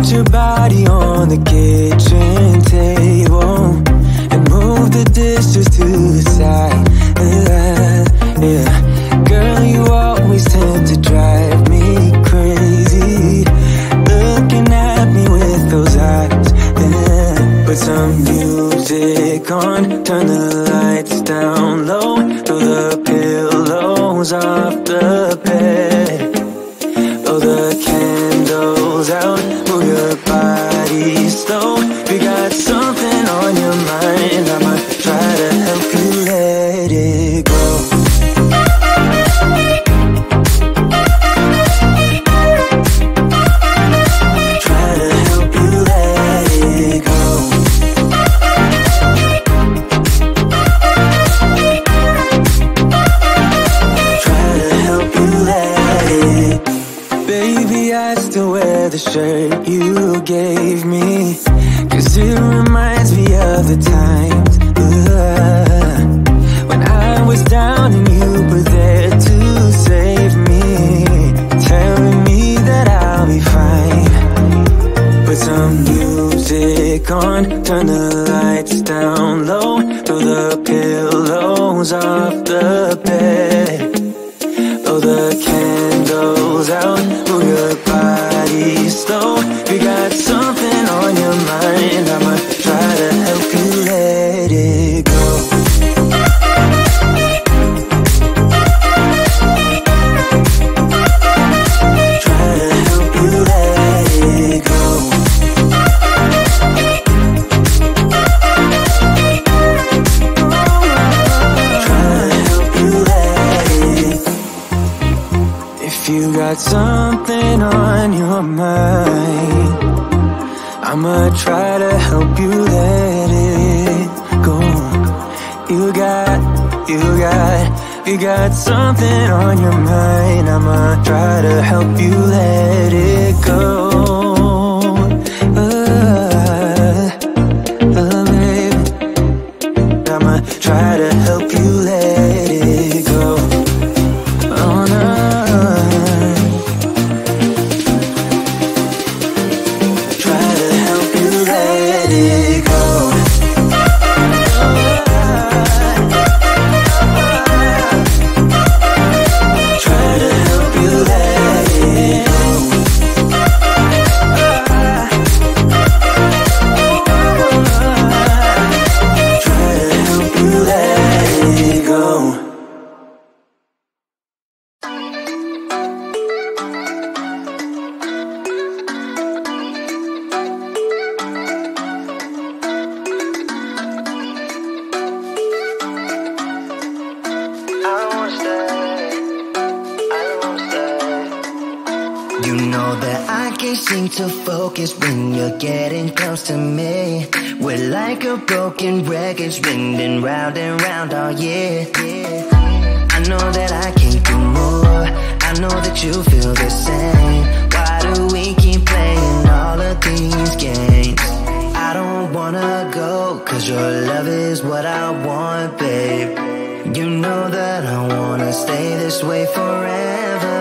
Put your body on the kitchen table and move the dishes to the side. Yeah. Girl, you always tend to drive me crazy, looking at me with those eyes. Yeah. Put some music on, turn the lights down low, throw the pillows off the bed, blow the candles out, move your body slow. If you got something on your mind, I'ma try to help you let it go. Try to help you let it go. Try to help you let it. Baby, I still wear the shirt you gave me, 'cause it reminds me of the times when I was down and you were there to save me, telling me that I'll be fine. Put some music on, turn the lights down low, throw the pillows off the bed, blow the candles out, move your body slow. If you got something on your mind, I'ma try to help you let it go. Try to help you let it go. Try to help you let it. If you got something on your mind, I'ma try to help you let it go. You got something on your mind, I'ma try to help you let it go. Baby, I'ma try to help you let it go. Oh no. You know that I can't seem to focus when you're getting close to me. We're like a broken record spinning round and round all year. I know that I can't do more, I know that you feel the same. Why do we keep playing all of these games? I don't wanna go, 'cause your love is what I want, babe. You know that I wanna stay this way forever.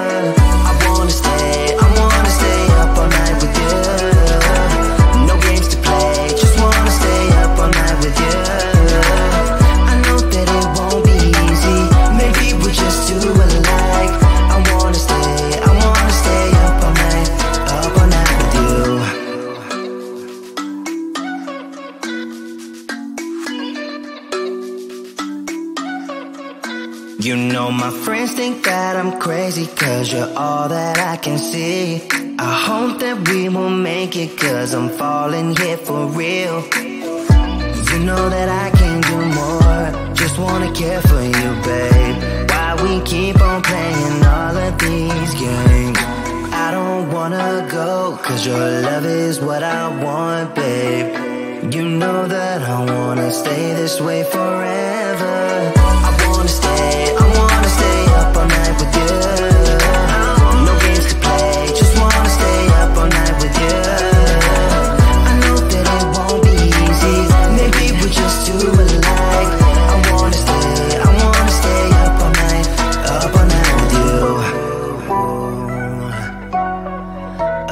I wanna stay up all night with you. No games to play, just wanna stay up all night with you. I know that it won't be easy, maybe we're just too alike. I wanna stay up all night with you. You know my friends think that I'm crazy, 'cause you're all that I can see. I hope that we will make it, 'cause I'm falling here for real. You know that I can do more, just wanna care for you, babe. Why we keep on playing all of these games? I don't wanna go, 'cause your love is what I want, babe. You know that I wanna stay this way forever. I wanna stay up all night with you. No games to play, just wanna stay up all night with you. I know that it won't be easy, maybe we're just too alike. I wanna stay up all night with you.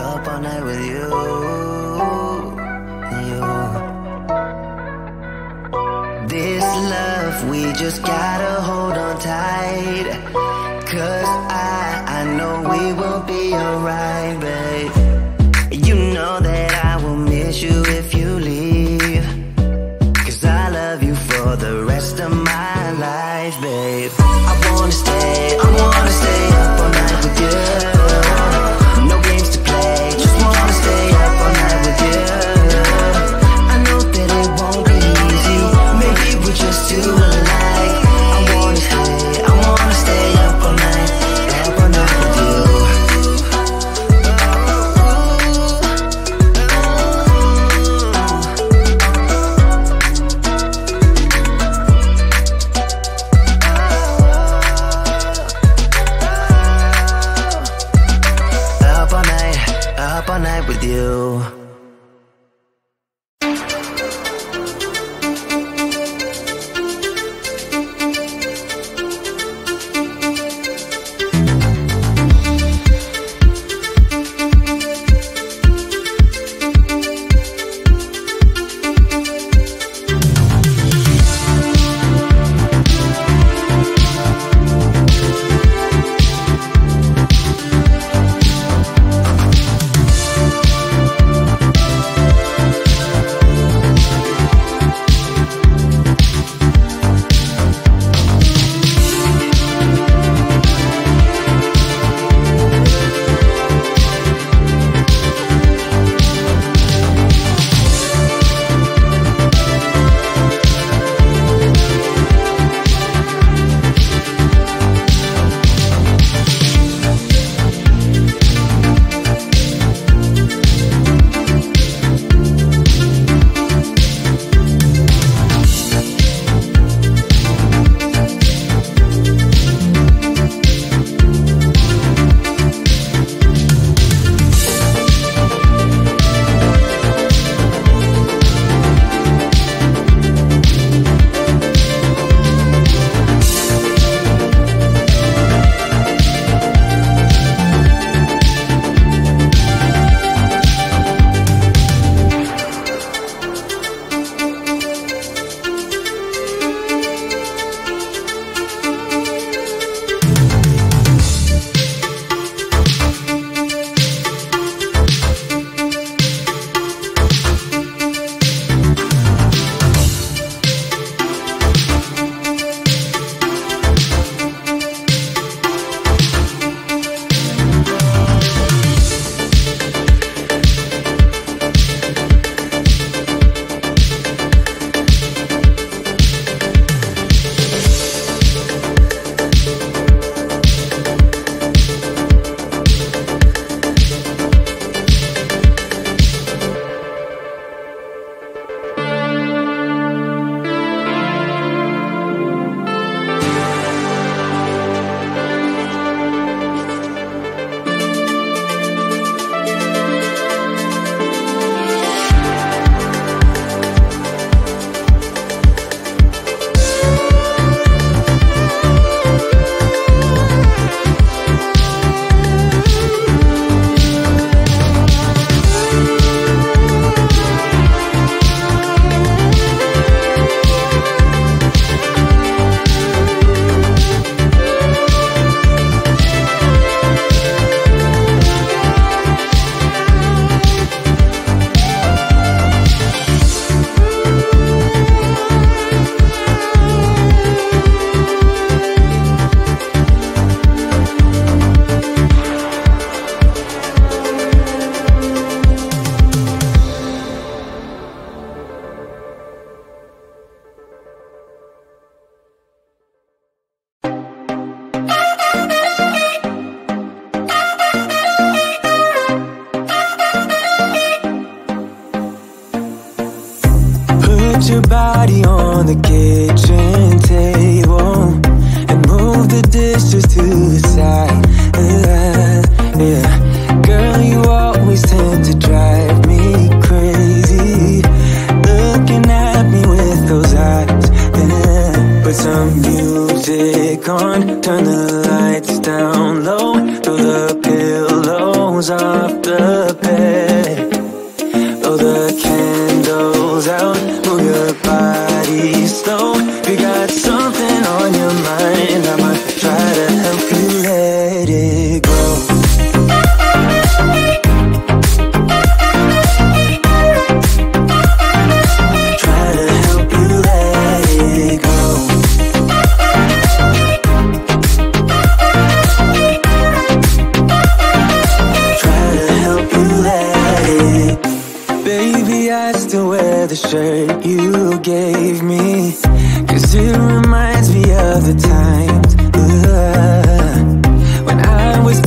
Up all night with you. I know we will be alright, babe. You know that I will miss you if you leave, 'cause I love you for the rest of my life, babe. I wanna stay up all night with you. No games to play, just wanna stay up all night with you. I know that it won't be easy, maybe we're just too alike. I wanna stay up all night with you. Up all night with you.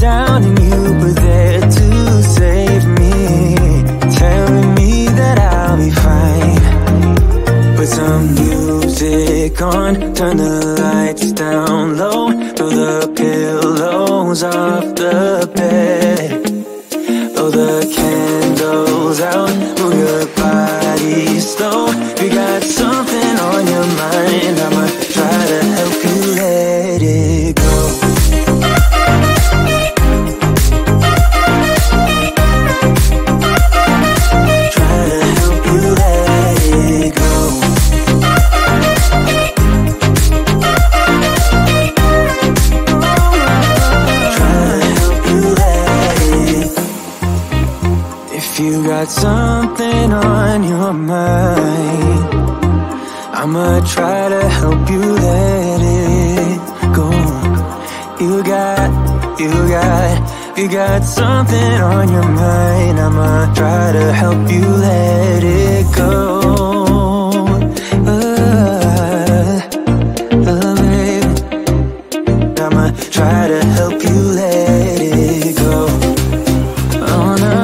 down and you were there to save me, telling me that I'll be fine. Put some music on, turn the lights down low, throw the pillows off the bed, blow the candles out, move your body slow. You got something on your mind, I'ma try to help you let it go. You got something on your mind, I'ma try to help you let it go. You got something on your mind, I'ma try to help you let it go. Baby, I'ma try to help you let it go. Oh no.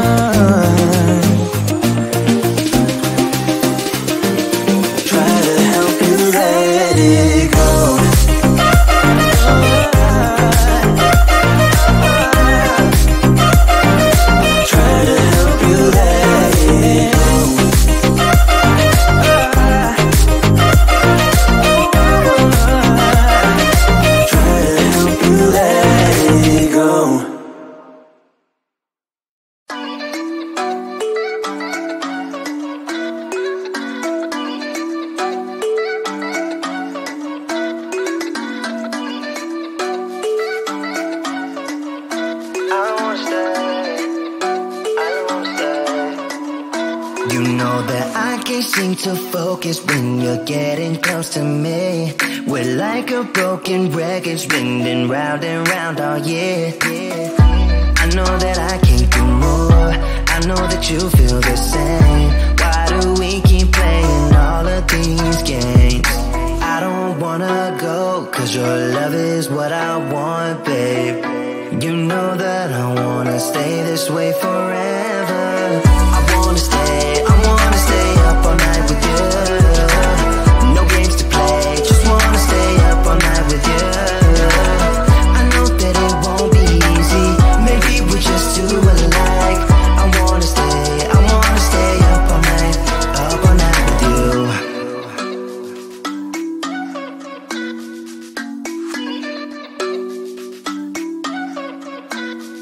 You know that I can't seem to focus when you're getting close to me. We're like a broken record spinning round and round all year. I know that I can't do more, I know that you feel the same. Why do we keep playing all of these games? I don't wanna go, cause your love is what I want, babe. You know that I wanna stay this way forever. I wanna stay up all night with you. No games to play, just wanna stay up all night with you. I know that it won't be easy, maybe we're just too alike. I wanna stay up all night with you.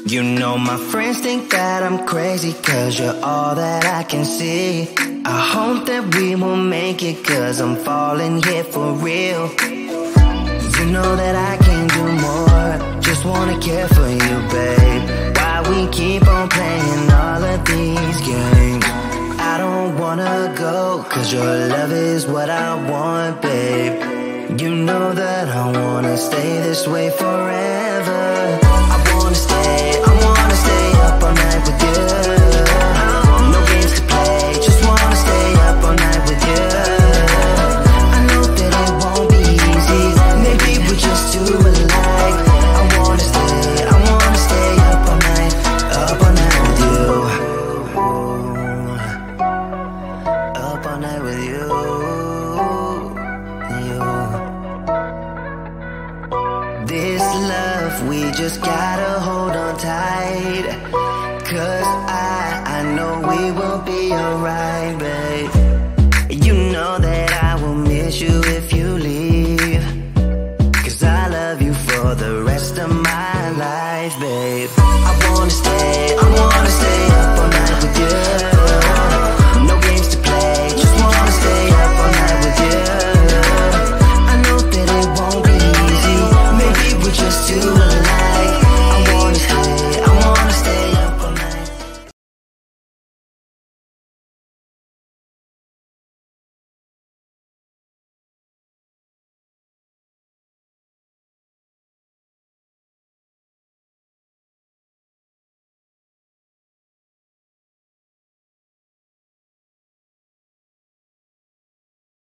You know my friends think that I'm crazy, cause you're all that I can see. I hope that we will make it, cause I'm falling here for real. You know that I can't do more, just wanna care for you, babe. Why we keep on playing all of these games? I don't wanna go, cause your love is what I want, babe. You know that I wanna stay this way forever. I wanna stay up all night with you. No games to play, just wanna stay up all night with you. I know that it won't be easy, maybe we're just too alike. I wanna stay up all night with you. Up all night with you. This love, we just gotta hold on tight, cause I know we will be alright, babe. You know that I will miss you if you leave, cause I love you for the rest of my life, babe.